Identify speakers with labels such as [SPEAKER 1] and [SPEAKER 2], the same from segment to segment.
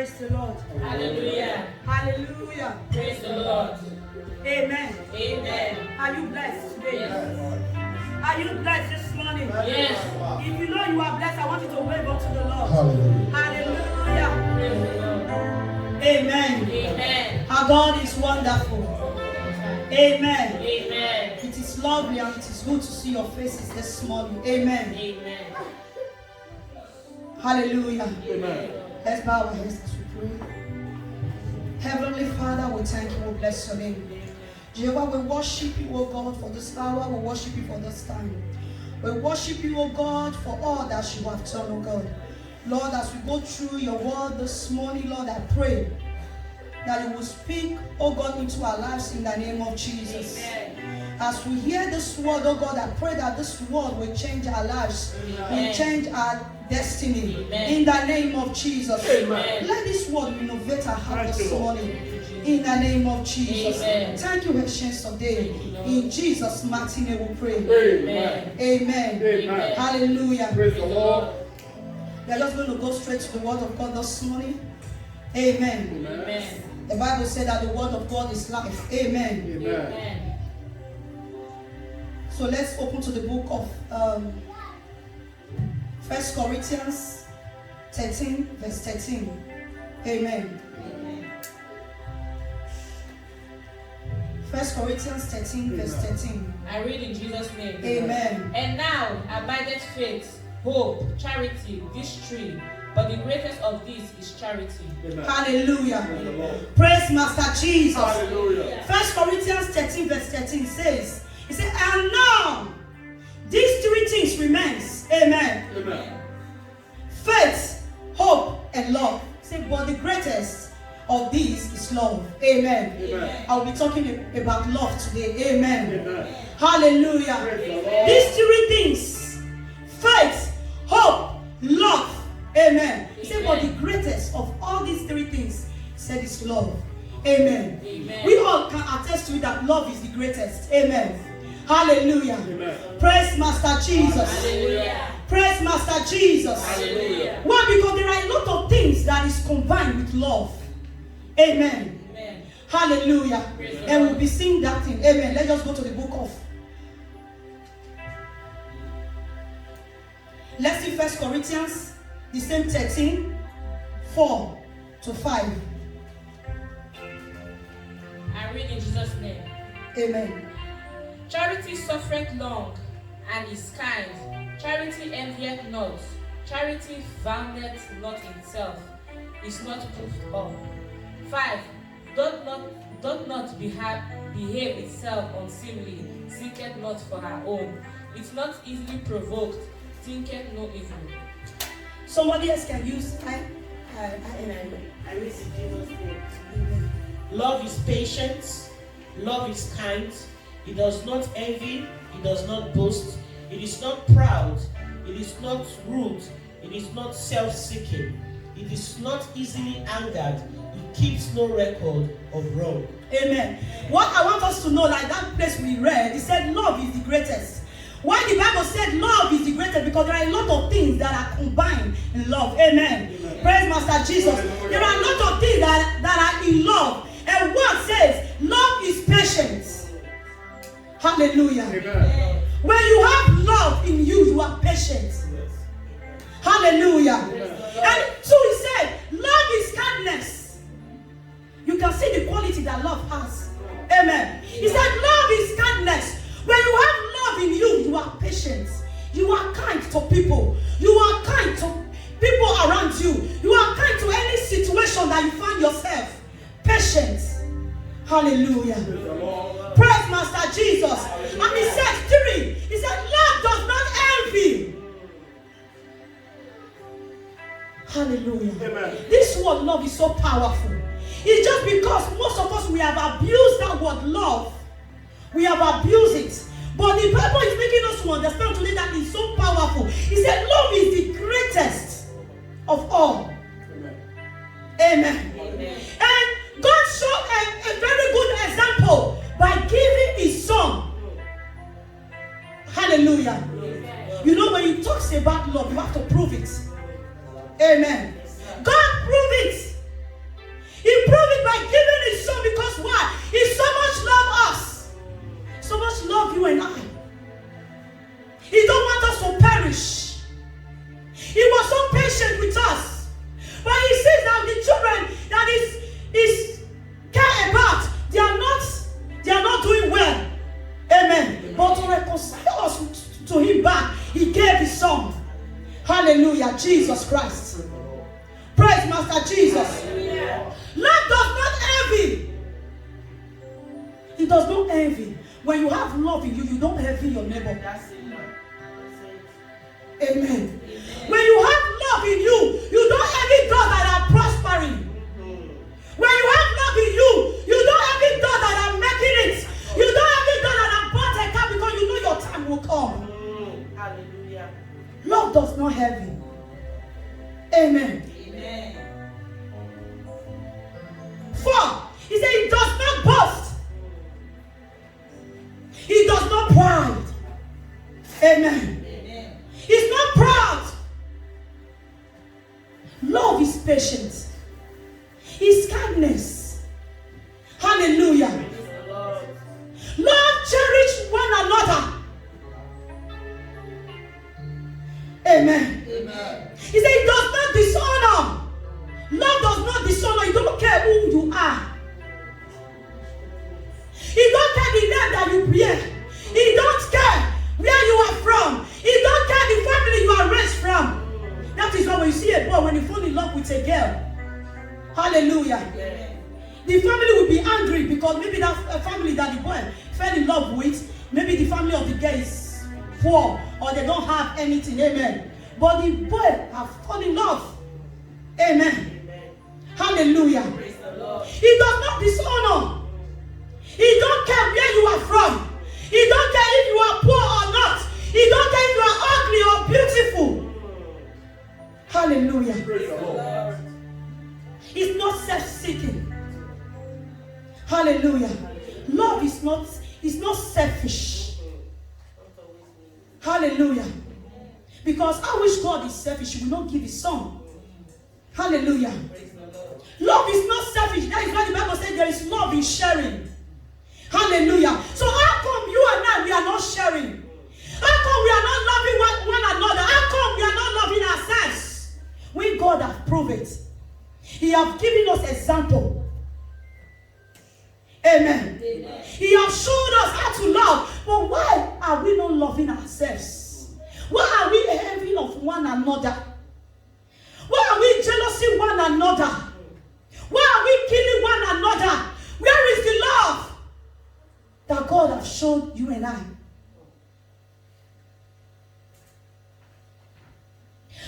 [SPEAKER 1] Praise the Lord.
[SPEAKER 2] Hallelujah.
[SPEAKER 1] Hallelujah.
[SPEAKER 2] Praise the Lord.
[SPEAKER 1] Amen.
[SPEAKER 2] Amen.
[SPEAKER 1] Are you blessed today?
[SPEAKER 2] Yes.
[SPEAKER 1] Are you blessed this morning?
[SPEAKER 2] Yes.
[SPEAKER 1] If you know you are blessed, I want you to wave up to the Lord.
[SPEAKER 3] Hallelujah.
[SPEAKER 1] Hallelujah.
[SPEAKER 2] Praise the Lord.
[SPEAKER 1] Amen.
[SPEAKER 2] Amen.
[SPEAKER 1] Our God is wonderful. Amen.
[SPEAKER 2] Amen.
[SPEAKER 1] It is lovely and it is good to see your faces this morning. Amen.
[SPEAKER 2] Amen.
[SPEAKER 1] Hallelujah.
[SPEAKER 3] Amen.
[SPEAKER 1] Let's bow our heads as we pray. Heavenly Father, we thank you, we bless your name. Jehovah, we worship you, O God, for this hour. We worship you for this time. We worship you, O God, for all that you have done, O God. Lord, as we go through your word this morning, Lord, I pray that you will speak, O God, into our lives in the name of Jesus.
[SPEAKER 2] Amen.
[SPEAKER 1] As we hear this word, oh God, I pray that this word will change our lives, will change our destiny.
[SPEAKER 2] Amen.
[SPEAKER 1] In the name of Jesus.
[SPEAKER 2] Amen.
[SPEAKER 1] Let this word renovate our heart this morning. In the name of Jesus.
[SPEAKER 2] Amen.
[SPEAKER 1] Thank you, Ancients of Days. In Jesus' mighty name we pray.
[SPEAKER 3] Amen.
[SPEAKER 1] Amen.
[SPEAKER 3] Amen.
[SPEAKER 1] Hallelujah.
[SPEAKER 3] Praise the Lord.
[SPEAKER 1] We are just going to go straight to the word of God this morning. Amen.
[SPEAKER 2] Amen.
[SPEAKER 1] The Bible said that the word of God is life. Amen.
[SPEAKER 3] Amen.
[SPEAKER 2] Amen.
[SPEAKER 1] So let's open to the book of 1 Corinthians 13, verse 13. Amen. 1 Corinthians 13, verse 13.
[SPEAKER 2] I read in Jesus' name.
[SPEAKER 1] Amen.
[SPEAKER 2] And now abideth faith, hope, charity, these three. But the greatest of these is charity.
[SPEAKER 3] Amen.
[SPEAKER 1] Hallelujah.
[SPEAKER 3] Praise the Lord.
[SPEAKER 1] Praise Master Jesus.
[SPEAKER 3] Hallelujah.
[SPEAKER 1] 1 Corinthians 13, verse 13 says, he said, and now these three things remains. Amen.
[SPEAKER 3] Amen.
[SPEAKER 1] Faith, hope, and love. Say, but the greatest of these is love. Amen.
[SPEAKER 3] Amen.
[SPEAKER 1] I'll be talking about love today. Amen.
[SPEAKER 3] Amen.
[SPEAKER 1] Hallelujah.
[SPEAKER 3] Praise the Lord.
[SPEAKER 1] These three things, faith, hope, love. Amen. He said, but the greatest of all these three things, he said, is love. Amen.
[SPEAKER 2] Amen.
[SPEAKER 1] We all can attest to it that love is the greatest. Amen. Hallelujah.
[SPEAKER 3] Amen.
[SPEAKER 1] Praise Master Jesus.
[SPEAKER 2] Hallelujah.
[SPEAKER 1] Praise Master Jesus.
[SPEAKER 2] Hallelujah.
[SPEAKER 1] Why? Because there are a lot of things that is combined with love. Amen.
[SPEAKER 2] Amen.
[SPEAKER 1] Hallelujah.
[SPEAKER 2] Praise
[SPEAKER 1] And
[SPEAKER 2] God.
[SPEAKER 1] we'll be seeing that thing. Amen. Let's just go to the book of. Let's see 1 Corinthians, the same 13, 4 to 5.
[SPEAKER 2] I read in Jesus' name.
[SPEAKER 1] Amen.
[SPEAKER 2] Charity suffereth long and is kind. Charity envieth not. Charity vaunteth not itself, is not puffed up. 5. Doth not behave itself unseemly, seeketh not for her own, is not easily provoked, thinketh no evil.
[SPEAKER 1] Somebody else can use I
[SPEAKER 4] I read in Jesus' name.
[SPEAKER 1] Amen.
[SPEAKER 4] Love is patient, love is kind, it does not envy, it does not boast, it is not proud, it is not rude, it is not self-seeking, it is not easily angered, it keeps no record of wrong.
[SPEAKER 1] Amen. What I want us to know, like that place we read, it said love is the greatest. Why the Bible said love is the greatest? Because there are a lot of things that are combined in love. Amen.
[SPEAKER 3] Amen.
[SPEAKER 1] Praise Master Jesus. There are a lot of things that are in love. And what says love is patience. Hallelujah.
[SPEAKER 3] Amen.
[SPEAKER 1] When you have love in you, you are patient. Hallelujah. And so he said, love is kindness. You can see the quality that love has. Amen. He said, love is kindness. When you have love in you, you are patient. You are kind to people. You are kind to people around you. You are kind to any situation that you find yourself. Patience. Hallelujah.
[SPEAKER 3] Praise the Lord.
[SPEAKER 1] Praise Master Jesus. And he said 3. He said, love does not envy. Hallelujah.
[SPEAKER 3] Amen.
[SPEAKER 1] This word love is so powerful. It's just because most of us, we have abused that word love. We have abused it. But the Bible is making us to understand today that it's so powerful. He said love is the greatest of all.
[SPEAKER 3] Amen.
[SPEAKER 1] Amen.
[SPEAKER 2] Amen.
[SPEAKER 1] And God showed a very good example by giving his son. Hallelujah. You know, when he talks about love, you have to prove it. Amen. God proved it proved it by giving his son, because why? He so much loved us. So much love you and I. He don't want us to perish. He was so patient with us. But he says that the children that is care about, they are not doing well. Amen. But to reconcile us to him back, he gave his son. Hallelujah. Jesus Christ. Praise Master Jesus. Love does not envy. It does not envy. When you have love in you, you don't envy your neighbor. Amen. When you have love in you, you don't envy those that are prospering. When you have love in you, you don't envy those that are making it. You don't envy those that are bought a car, because you know your time will come.
[SPEAKER 4] Hallelujah.
[SPEAKER 1] Love does not envy. Amen.
[SPEAKER 4] Amen.
[SPEAKER 1] 4. He said he does not boast. He does not pride. Amen.
[SPEAKER 4] Amen.
[SPEAKER 1] He's not proud. Love is patient. His kindness. Hallelujah.
[SPEAKER 4] Praise the Lord.
[SPEAKER 1] Love cherish one another. Amen.
[SPEAKER 4] Amen.
[SPEAKER 1] He said he does not dishonor. Love does not dishonor. He don't care who you are. He don't care the name that you bear. He don't care where you are from. He don't care the family you are raised from. That is why when you see a boy, when he fall in love with a girl, hallelujah,
[SPEAKER 4] Amen.
[SPEAKER 1] the family will be angry, because maybe that family that the boy fell in love with, maybe the family of the girl is poor, or they don't have anything. Amen. But the boy have fallen in love. Amen.
[SPEAKER 4] Amen.
[SPEAKER 1] Hallelujah.
[SPEAKER 4] Praise the Lord.
[SPEAKER 1] He does not dishonor. He don't care where you are from. He don't care if you are poor or not. He don't care if you are ugly or beautiful. Hallelujah.
[SPEAKER 3] Praise the Lord.
[SPEAKER 1] He's not self-seeking. Hallelujah. Love is not selfish. Hallelujah. Because I wish God is selfish, he will not give his son. Hallelujah.
[SPEAKER 4] Praise the Lord.
[SPEAKER 1] Love is not selfish. That is why the Bible says there is love in sharing. Hallelujah. So how come you and I, we are not sharing? How come we are not loving one another? How come we are not loving ourselves? When God has proved it. He has given us example. Amen.
[SPEAKER 4] Amen.
[SPEAKER 1] He has showed us how to love. But why are we not loving ourselves? Why are we envying of one another? Why are we jealousing one another? Why are we killing one another? Where is the love that God has shown you and I?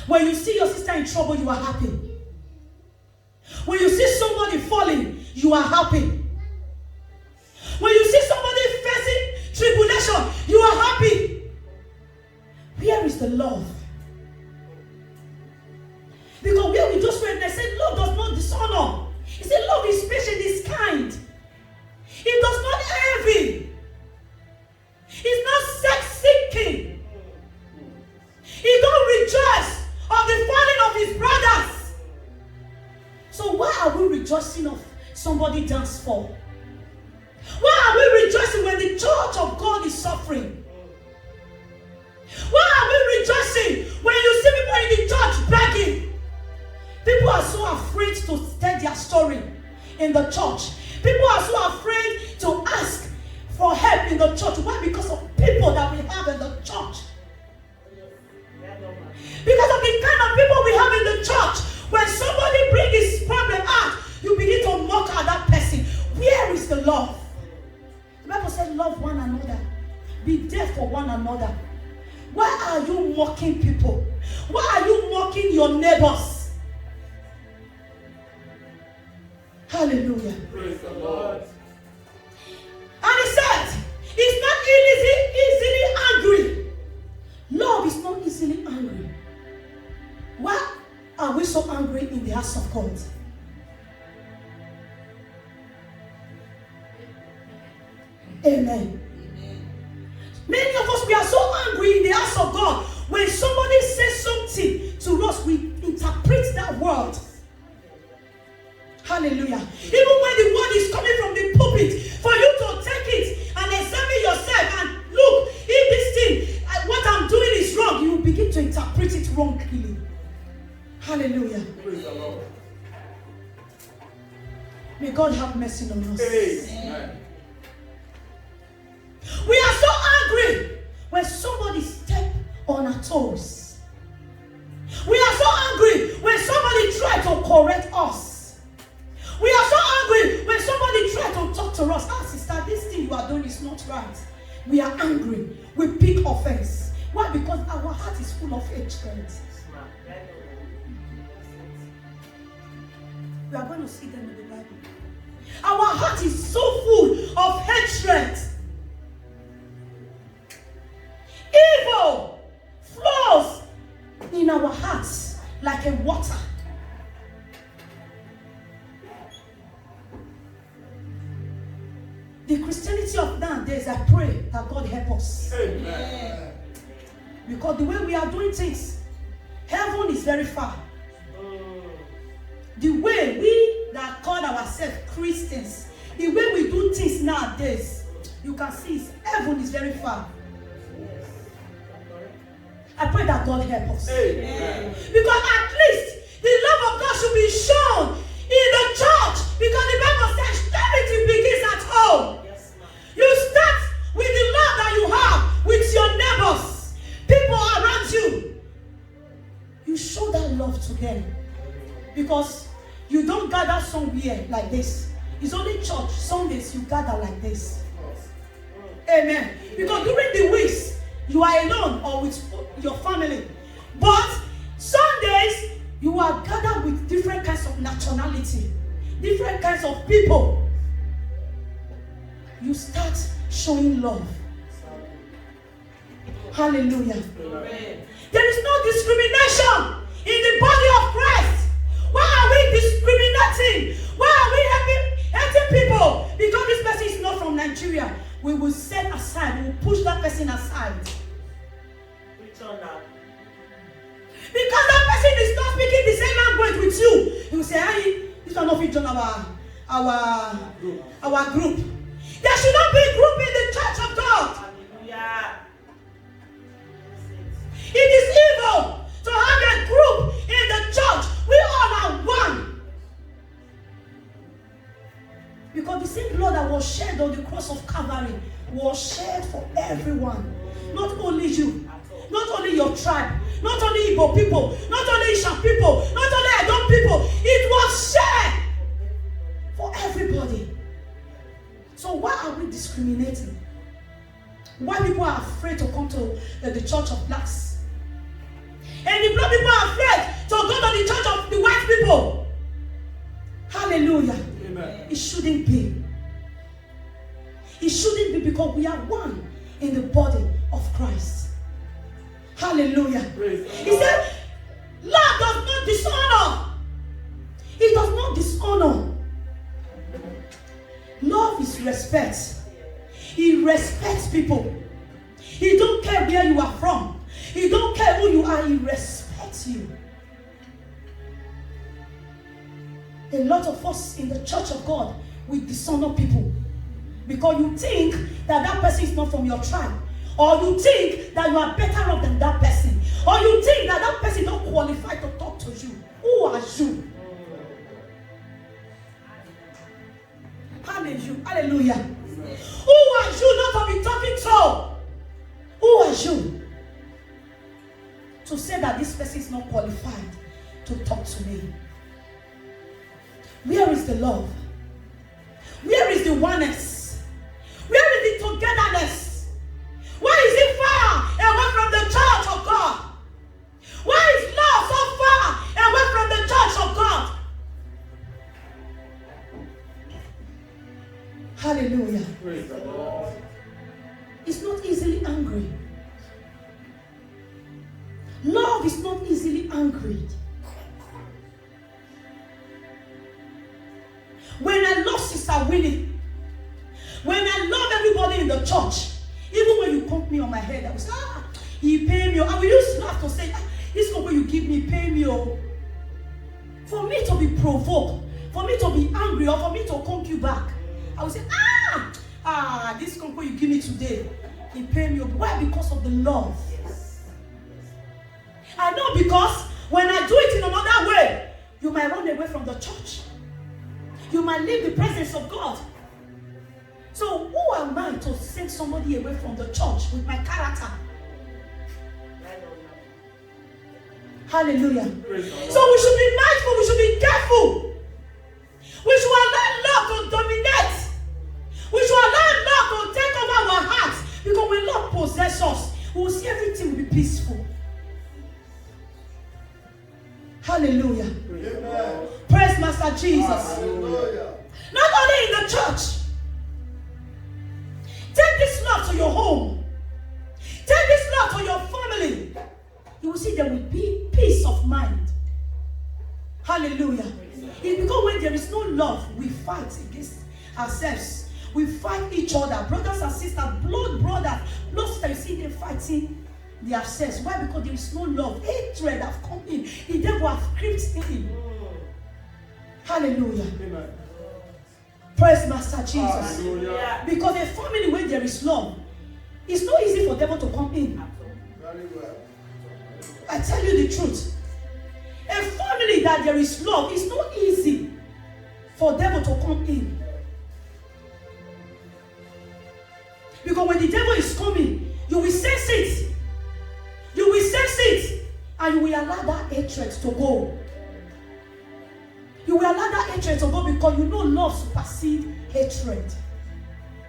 [SPEAKER 1] When you see your sister in trouble, you are happy. When you see somebody falling, you are happy. When you see somebody facing tribulation, you are happy. Where is the love? Because where we just read, they said love does not dishonor. He said love is patient, is kind. It does not envy. It's not sex-seeking. He don't rejoice of the falling of his brothers. So why are we rejoicing of somebody dance fall? Why are we rejoicing when the church of God is suffering? Why are we rejoicing when you see people in the church begging? People are so afraid to tell their story in the church. People are so afraid to ask for help in the church. Why? Because of people that we have in the church. Because of the kind of people we have in the church. When somebody brings his problem out, you begin to mock at that person. Where is the love? The Bible said, love one another. Be there for one another. Why are you mocking people? Why are you mocking your neighbors? Hallelujah.
[SPEAKER 3] Praise the Lord.
[SPEAKER 1] And he said, it's not easily angry. Love is not easily angry. Why are we so angry in the house of God? Amen. Many of us, we are so angry in the house of God. When somebody says something to us, we interpret that word. Hallelujah. Even when the word is coming from the pulpit, for you to take it and examine yourself and look, if this thing, what I'm doing is wrong, you will begin to interpret it wrongly. Hallelujah.
[SPEAKER 3] Praise the Lord.
[SPEAKER 1] May God have mercy on us.
[SPEAKER 3] Amen.
[SPEAKER 1] We are so angry when somebody steps on our toes. We are so angry when somebody tries to correct us. We are so angry when somebody tries to talk to us. Ah, sister, this thing you are doing is not right. We are angry. We pick offense. Why? Because our heart is full of hatred. We are going to see them in the Bible. Our heart is so full of hatred. Evil flows in our hearts like a water. The Christianity of nowadays, I pray that God help us.
[SPEAKER 3] Amen.
[SPEAKER 1] Because the way we are doing things, heaven is very far. The way we that call ourselves Christians, the way we do things nowadays, you can see heaven is very far. I pray that God help us.
[SPEAKER 3] Amen.
[SPEAKER 1] Because at least the love of God should be shown in the church. Because the Bible says charity begins at home.
[SPEAKER 4] Yes, ma'am.
[SPEAKER 1] You start with the love that you have with your neighbors, people around you. You show that love to them. Because you don't gather somewhere like this. It's only church. Sundays you gather like this. Amen. Because during the weeks, you are alone or with your family. But Sundays, you are gathered with different kinds of nationality, different kinds of people. You start showing love. Hallelujah.
[SPEAKER 3] Amen.
[SPEAKER 1] There is no discrimination in the body of Christ. Why are we discriminating? Why are we hating people? Because this person is not from Nigeria. We will set aside, we will push that person aside.
[SPEAKER 4] Return now.
[SPEAKER 1] Because that person is not speaking the same language with you. He will say, hey, this one not fit join our group. There should not be a group in the church of God.
[SPEAKER 4] Hallelujah.
[SPEAKER 1] It is evil to have a group in the church. We all are one. Because the same blood that was shed on the cross of Calvary was shed for everyone. Not only you, not only your tribe, not only Igbo people, not only Isha people, not only Edom people. It was shed for everybody. So why are we discriminating? Why people are afraid to come to the church of blacks? And the black people are afraid to go to the church of the white people. Hallelujah.
[SPEAKER 3] Amen.
[SPEAKER 1] It shouldn't be. It shouldn't be, because we are one in the body of Christ. Hallelujah.
[SPEAKER 3] Praise the
[SPEAKER 1] He
[SPEAKER 3] Lord.
[SPEAKER 1] said, love does not dishonor. It does not dishonor. Love is respect. He respects people. He don't care where you are from. He don't care who you are. He respects you. A lot of us in the church of God, we dishonor people because you think that that person is not from your tribe, or you think that you are better off than that person, or you think that that person don't qualify to talk to you. Who are you? Hallelujah. Who are you not to be talking to? Who are you to say that this person is not qualified to talk to me? Where is the love? Where is the oneness? Where is the togetherness? Why is it far away from the church of God? Why is love so far away from the church of God? Hallelujah.
[SPEAKER 3] Praise the Lord.
[SPEAKER 1] It's not easily angry. Love is not easily angry. When I love Sister Winnie, when I love everybody in the church, even when you pump me on my head, I will say, he pay me. I will use to laugh to say, this is what you give me, pay me. For me to be provoked, for me to be angry or for me to conk you back, I will say, this conk you give me today, it paid me. Why? Because of the love. I know, because when I do it in another way, you might run away from the church. You might leave the presence of God. So who am I to send somebody away from the church with my character? Hallelujah. So we should be mindful, we should be careful. We should allow love to dominate. We should allow love to take over our hearts. Because when love possesses us, we will see everything will be peaceful. Hallelujah.
[SPEAKER 3] Amen.
[SPEAKER 1] Praise Master Jesus.
[SPEAKER 3] Hallelujah.
[SPEAKER 1] Not only in the church. Take this love to your home. Take this love to your family. You will see there will be peace of mind. Hallelujah. It's because when there is no love, we fight against ourselves. We fight each other. Brothers and sisters, blood brothers, blood sisters, you see them fighting themselves. Why? Because there is no love. Hatred have come in. The devil have crept in. Hallelujah.
[SPEAKER 3] Amen.
[SPEAKER 1] Praise Master Jesus.
[SPEAKER 3] Hallelujah.
[SPEAKER 1] Because a family where there is love, it's not easy for devil to come in.
[SPEAKER 3] Very well.
[SPEAKER 1] I tell you the truth. A family that there is love, it's not easy for devil to come in. Because when the devil is coming, you will sense it. You will sense it. And you will allow that hatred to go. You will allow that hatred to go because you know love supersedes hatred.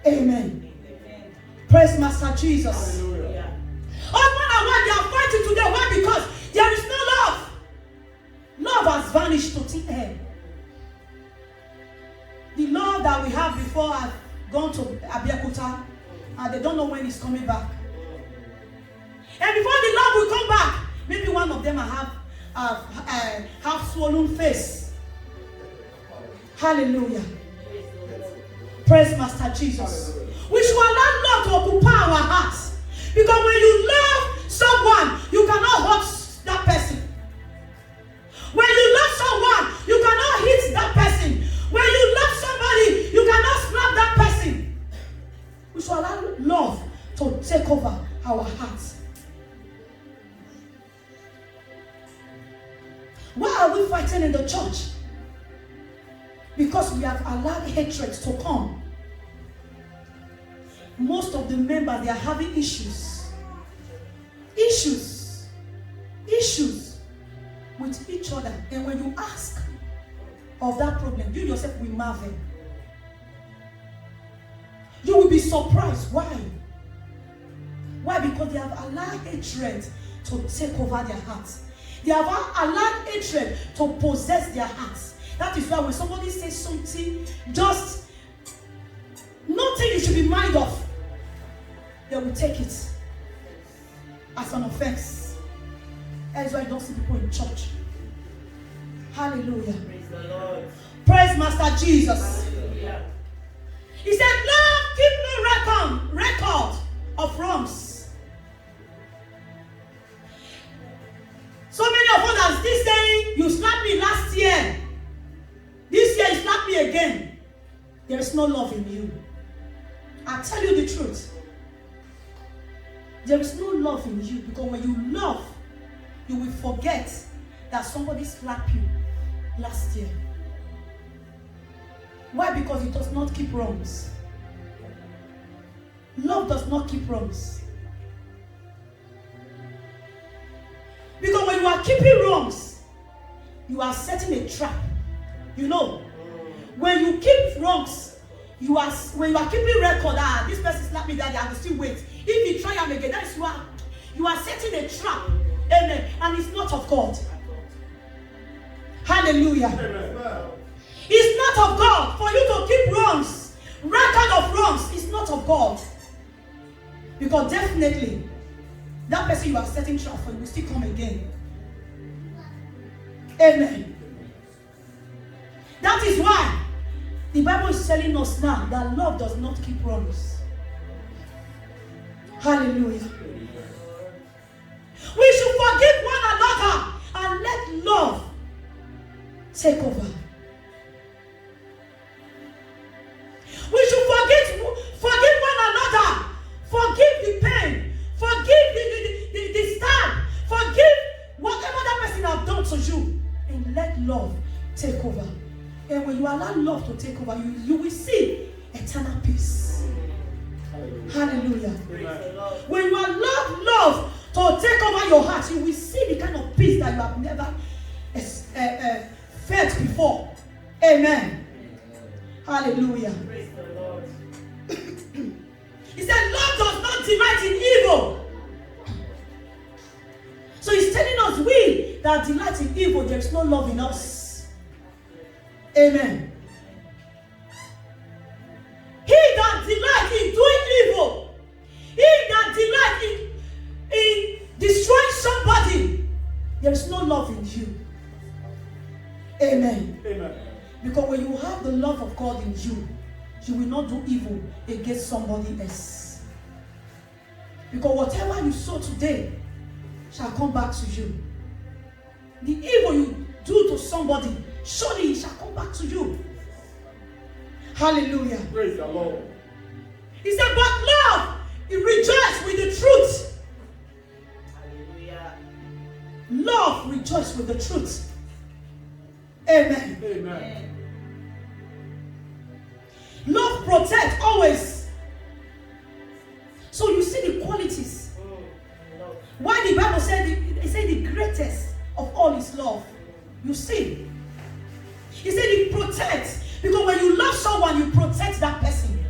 [SPEAKER 1] Amen.
[SPEAKER 2] Amen.
[SPEAKER 1] Praise Master Jesus.
[SPEAKER 3] Hallelujah.
[SPEAKER 1] Husband and wife, they are fighting today. Why? Because there is no love. Love has vanished to thin air. The love that we have before has gone to Abiyakuta, and they don't know when it's coming back. And before the love will come back, maybe one of them will have swollen face. Hallelujah. Praise Master Jesus. We should allow love to occupy our hearts. Because when you love someone, you cannot hurt that person. When you love someone, you cannot hit that person. When you love somebody, you cannot slap that person. We should allow love to take over our hearts. Why are we fighting in the church? Because we have allowed hatred to come. Most of the members, they are having issues with each other. And when you ask of that problem, you yourself will marvel. You will be surprised. Why? Because they have allowed hatred to take over their hearts. They have allowed hatred to possess their hearts. That is why when somebody says something, just nothing you should be mind of, they will take it as an offense. That is why you don't see people in church. Hallelujah.
[SPEAKER 4] Praise the Lord.
[SPEAKER 1] Praise Master Jesus.
[SPEAKER 4] Hallelujah.
[SPEAKER 1] He said, love, keep no record of wrongs. So many of us are still saying, you slapped me last year. This year you slapped me again. There is no love in you. I tell you the truth. There is no love in you, because when you love, you will forget that somebody slapped you last year. Why? Because it does not keep wrongs. Love does not keep wrongs. Because when you are keeping wrongs, you are setting a trap. You know, when you keep wrongs, when you are keeping record, this person slapped me that day, I will still wait. If you try him again, that is why you are setting a trap. Amen. And it's not of God. Hallelujah.
[SPEAKER 3] Amen.
[SPEAKER 1] It's not of God for you to keep wrongs. Record of wrongs is not of God. Because definitely, that person you are setting trap for will still come again. Amen. That is why the Bible is telling us now that love does not keep wrongs. Hallelujah. We should forgive one another and let love take over. love take over. And when you allow love to take over, you will see eternal peace. Hallelujah. When you allow love to take over your heart, you will see the kind of peace that you have never felt before. Amen. Hallelujah.
[SPEAKER 4] Praise the Lord.
[SPEAKER 1] He said, love does not delight in evil. So he's telling us we that delight in evil, there is no love in us. Amen. He that delights in doing evil, he that delights in destroying somebody, there is no love in you. Amen.
[SPEAKER 3] Amen.
[SPEAKER 1] Because when you have the love of God in you, you will not do evil against somebody else. Because whatever you sow today shall come back to you. The evil you do to somebody, surely it shall come back to you. Hallelujah.
[SPEAKER 3] Praise the Lord.
[SPEAKER 1] He said, but love, it rejoices with the truth.
[SPEAKER 4] Hallelujah.
[SPEAKER 1] Love rejoices with the truth. Amen.
[SPEAKER 3] Amen.
[SPEAKER 1] Love protects always. So you see the qualities.
[SPEAKER 4] Love.
[SPEAKER 1] Why the Bible said the greatest of all is love. You see. He said it protects. Because when you love someone, you protect that person.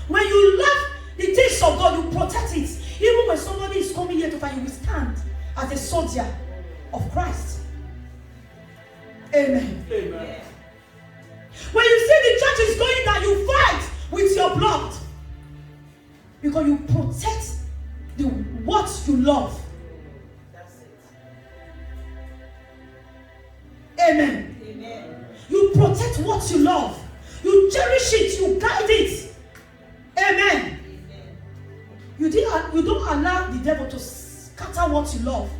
[SPEAKER 1] When you love the things of God, you protect it. Even when somebody is coming here to fight, you will stand as a soldier of Christ. Amen.
[SPEAKER 3] Amen.
[SPEAKER 1] When you see the church is going down, you fight with your blood. Because you protect what you love.
[SPEAKER 4] That's it.
[SPEAKER 1] Amen.
[SPEAKER 4] Amen.
[SPEAKER 1] You protect what you love. You cherish it. You guide it. Amen. You don't allow the devil to scatter what you love.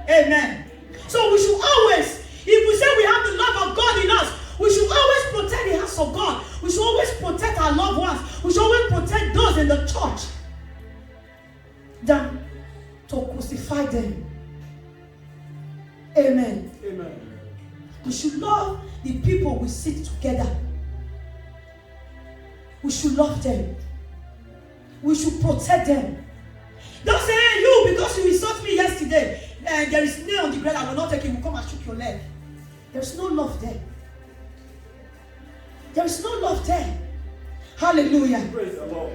[SPEAKER 1] Amen. So we should always, if we say we have the love of God in us, we should always protect the house of God. We should always protect our loved ones. We should always protect those in the church than to crucify them. Amen.
[SPEAKER 3] Amen.
[SPEAKER 1] We should love the people we sit together. We should love them. We should protect them. Don't say, hey, you, because you insulted me yesterday, and there is nail on the ground, I will not take it. You come and shook your leg. There is no love there. There is no love there. Hallelujah.
[SPEAKER 3] Praise the Lord.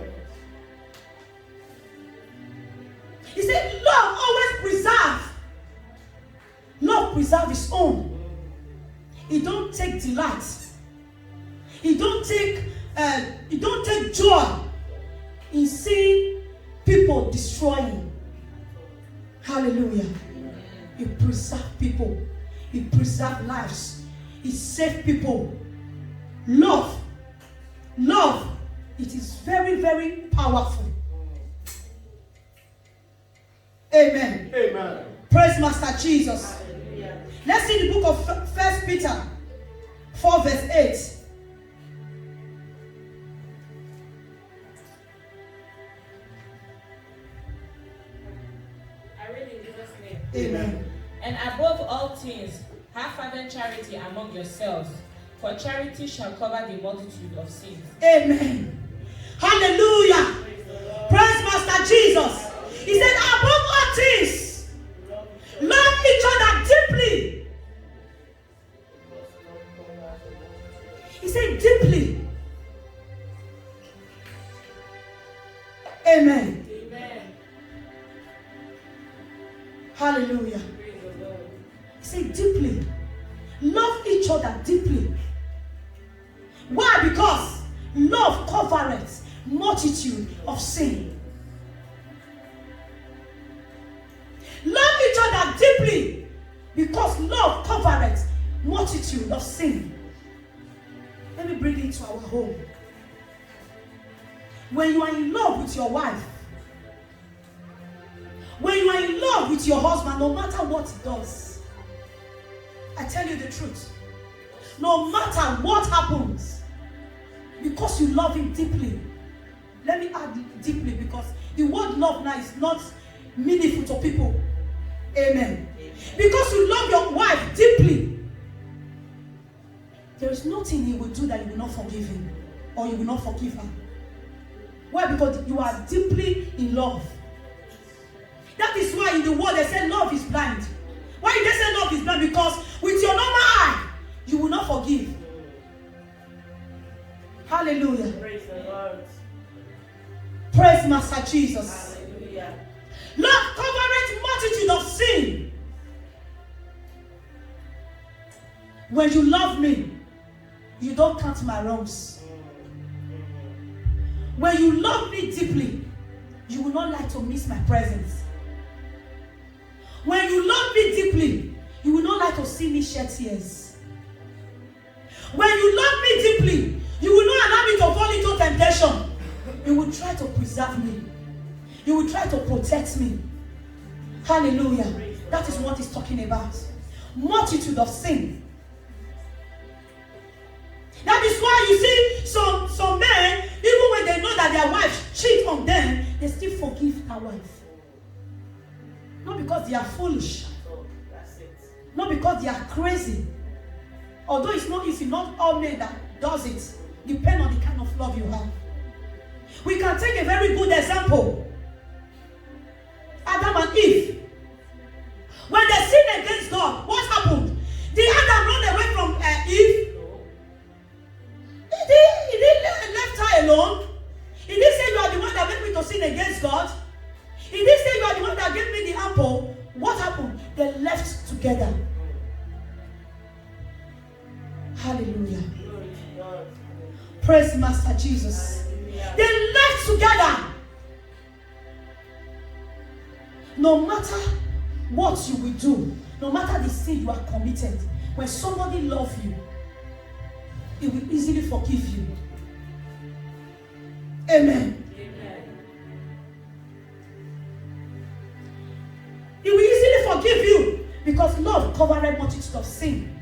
[SPEAKER 1] He said, love always preserve. Love preserve his own. He don't take delight. He don't take joy in seeing people destroying. Hallelujah. He preserve people. He preserve lives. He save people. Love. It is very, very powerful. Amen.
[SPEAKER 3] Amen.
[SPEAKER 1] Praise Master Jesus.
[SPEAKER 4] Hallelujah.
[SPEAKER 1] Let's see the book of 1 Peter 4 verse 8.
[SPEAKER 2] I read in Jesus' name.
[SPEAKER 1] Amen.
[SPEAKER 2] And above all things, have fervent charity among yourselves, for charity shall cover the multitude of sins.
[SPEAKER 1] Amen. Hallelujah. Praise Master Jesus. He said, above all things, love each other deeply. He said, deeply. Amen.
[SPEAKER 2] Amen.
[SPEAKER 1] Hallelujah.
[SPEAKER 2] Praise the Lord.
[SPEAKER 1] He said, deeply. Love each other deeply. Why? Because love covereth multitude of sin. Love each other deeply because love covereth multitude of sin. Let me bring it to our home. When you are in love with your wife, when you are in love with your husband, no matter what he does, I tell you the truth, no matter what happens, because you love him deeply. Let me add deeply, because the word love now is not meaningful to people. Amen. Because you love your wife deeply, there is nothing he will do that you will not forgive him or you will not forgive her. Why? Because you are deeply in love. That is why in the world they say love is blind. Why did they say love is blind? Because with your normal eye, you will not forgive. Hallelujah.
[SPEAKER 4] Praise the Lord.
[SPEAKER 1] Praise Master Jesus.
[SPEAKER 4] Hallelujah.
[SPEAKER 1] Love covereth multitude of sin. When you love me, you don't count my wrongs. When you love me deeply, you will not like to miss my presence. When you love me deeply, you will not like to see me shed tears. When you love me deeply, you will not allow me to fall into temptation. You will try to preserve me. You will try to protect me. Hallelujah. That is what he's talking about. Multitude of sin. That is why you see some men, even when they know that their wife cheat on them, they still forgive their wife. Not because they are foolish. Not because they are crazy. Although it's not all men that does it. Depend on the kind of love you have. We can take a very good example. Adam and Eve. When they sinned against God, what happened? Did Adam run away from Eve? He didn't left her alone. He didn't say you are the one that made me to sin against God. He didn't say you are the one that gave me the apple. What happened? They left together. Hallelujah. Praise Master Jesus. They left together. No matter what you will do, no matter the sin you are committed, when somebody loves you, he will easily forgive you. Amen. He will easily forgive you because love covers a multitude of sin.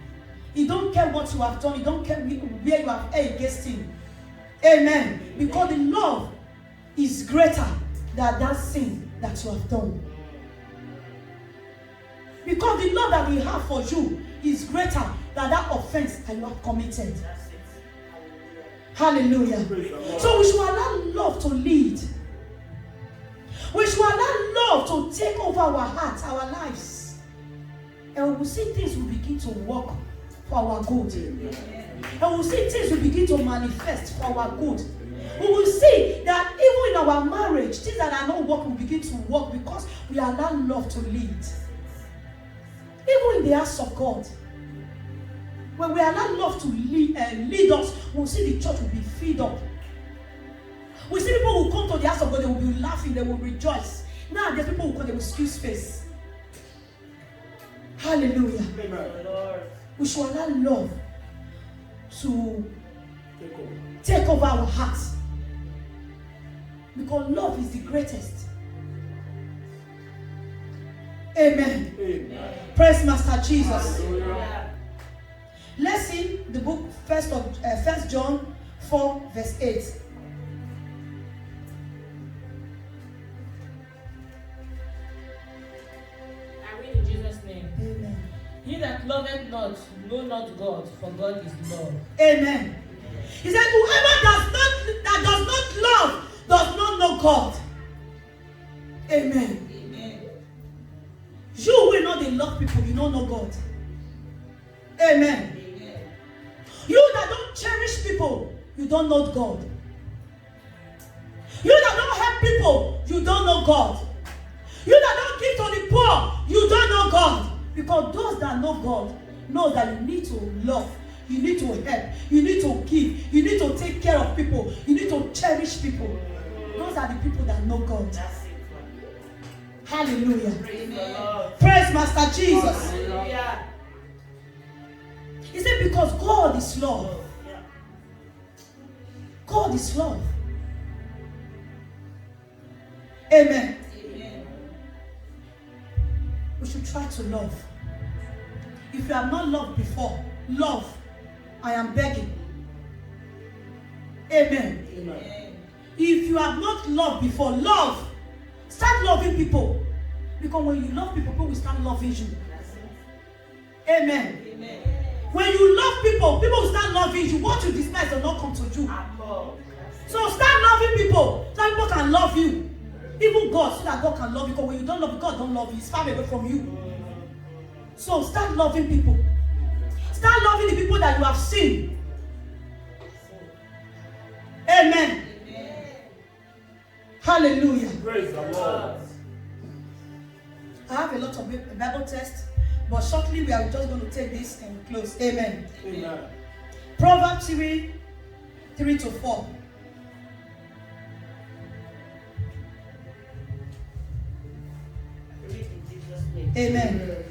[SPEAKER 1] He don't care what you have done. He don't care where you have erred against him. Amen. Because the love is greater than that sin that you have done. Because the love that we have for you is greater than that offense that you have committed. Hallelujah. So we should allow love to lead. We should allow love to take over our hearts, our lives. And we will see things will begin to work for our good. And we will see things will begin to manifest for our good. We will see that even in our marriage, things that are not working will begin to work because we allow love to lead. Even in the house of God, when we allow love to lead us, we'll see the church will be filled up. We see people who come to the house of God, they will be laughing, they will rejoice. Now there's people who come, they will squeeze face. Hallelujah.
[SPEAKER 3] Amen.
[SPEAKER 1] We should allow love to take over our hearts. Because love is the greatest. Amen.
[SPEAKER 3] Amen.
[SPEAKER 1] Praise Master Jesus.
[SPEAKER 3] Hallelujah.
[SPEAKER 1] Let's see the book 1 John 4 verse 8.
[SPEAKER 2] I read in Jesus' name.
[SPEAKER 1] Amen.
[SPEAKER 2] He that loveth not, know not God, for God is love.
[SPEAKER 1] Amen. He said, whoever that does not love does not know God. Amen. You will not love people, you don't know God. Amen. You that don't cherish people, you don't know God. You that don't help people, you don't know God. You that don't give to the poor, you don't know God. Because those that know God know that you need to love, you need to help, you need to give, you need to take care of people, you need to cherish people. Those are the people that know God. Hallelujah. Praise Master Jesus.
[SPEAKER 4] Hallelujah.
[SPEAKER 1] He said because God is love. God is love. Amen. We should try to love. If you have not loved before, love. I am begging. Amen.
[SPEAKER 3] Amen.
[SPEAKER 1] If you have not loved before, love. Start loving people. Because when you love people, people will start loving you. Amen. When you love people, people will start loving you. What you despise will not come to you. So start loving people so that people can love you. Even God, so that God can love you. Because when you don't love you, God don't love you. He's far away from you. So start loving people. Start loving the people that you have seen. Amen. Hallelujah.
[SPEAKER 3] Praise the Lord.
[SPEAKER 1] I have a lot of Bible tests, but shortly we are just going to take this and close. Amen.
[SPEAKER 3] Amen.
[SPEAKER 1] Proverbs 3:3-4.
[SPEAKER 4] Read in Jesus' name.
[SPEAKER 1] Amen.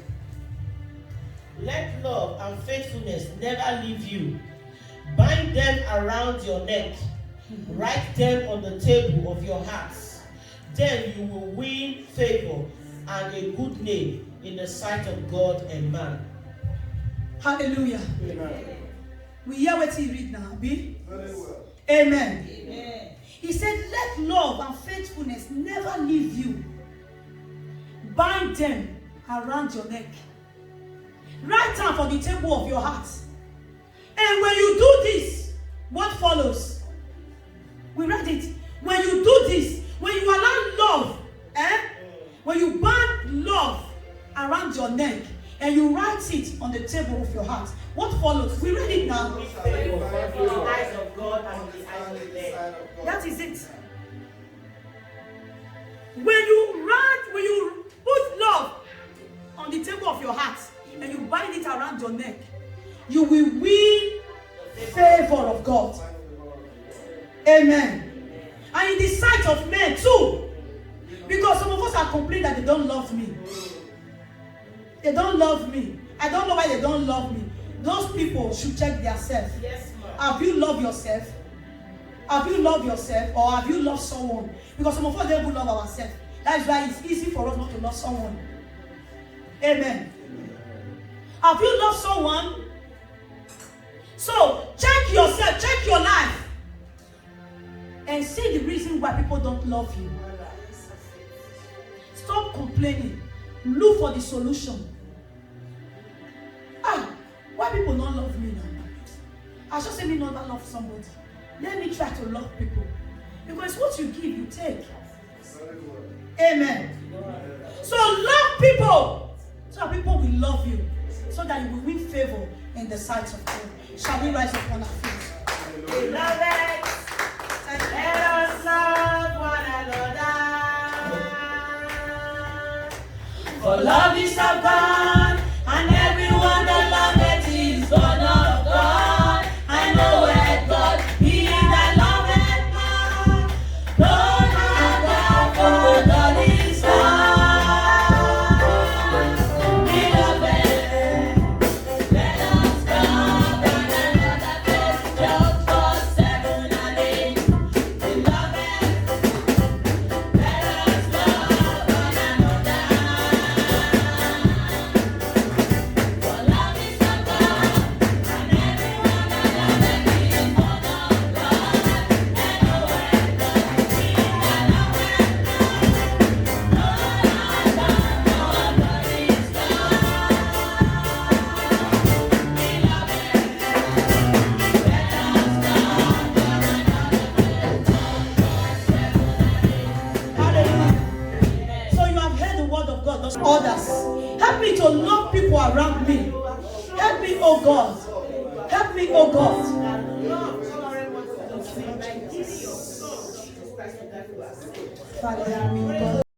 [SPEAKER 4] Let love and faithfulness never leave you. Bind them around your neck. Write them on the table of your hearts. Then you will win favor and a good name in the sight of God and man.
[SPEAKER 1] Hallelujah.
[SPEAKER 3] Amen.
[SPEAKER 1] We hear what he read now, B.
[SPEAKER 3] Very well.
[SPEAKER 1] Amen. He said, let love and faithfulness never leave you. Bind them around your neck. Write down for the table of your heart. And when you do this, what follows? We read it. When you do this, when you allow love, when you bind love around your neck and you write it on the table of your heart, what follows? We read it now.
[SPEAKER 4] With favor in the eyes of God and in the eyes of men.
[SPEAKER 1] That is it. When you put love on the table of your heart and you bind it around your neck, you will win favor of God. Amen. And in the sight of men too. Because some of us are complaining that they don't love me. They don't love me. I don't know why they don't love me. Those people should check themselves.
[SPEAKER 4] Yes, ma'am.
[SPEAKER 1] Have you loved yourself? Have you loved yourself or have you loved someone? Because some of us don't even love ourselves. That is why it's easy for us not to love someone. Amen. Have you loved someone? So check yourself, check your life, and see the reason why people don't love you. Stop complaining. Look for the solution. Why people don't love me now? I just say me not love somebody. Let me try to love people. Because what you give, you take.
[SPEAKER 3] Very well.
[SPEAKER 1] Amen. So love people. So that people will love you. So that you will win favor in the sight of God. Shall we rise up on our feet?
[SPEAKER 4] Beloved, let us love one another.
[SPEAKER 1] For love is of God, and everyone that loveth is born of God. I know where God, he that loveth God, Lord our God, for God is God. Beloved, let us love one another, just for 7 and 8. Beloved, let us love one another. For love is of God, and everyone that loveth is born of God. And know where God, he that loveth God, Lord our God, for God is Hallelujah. So you have heard the word of God. Those others, help me to love people around me. Help me, oh God. Help me, oh God. Father, help me, oh God.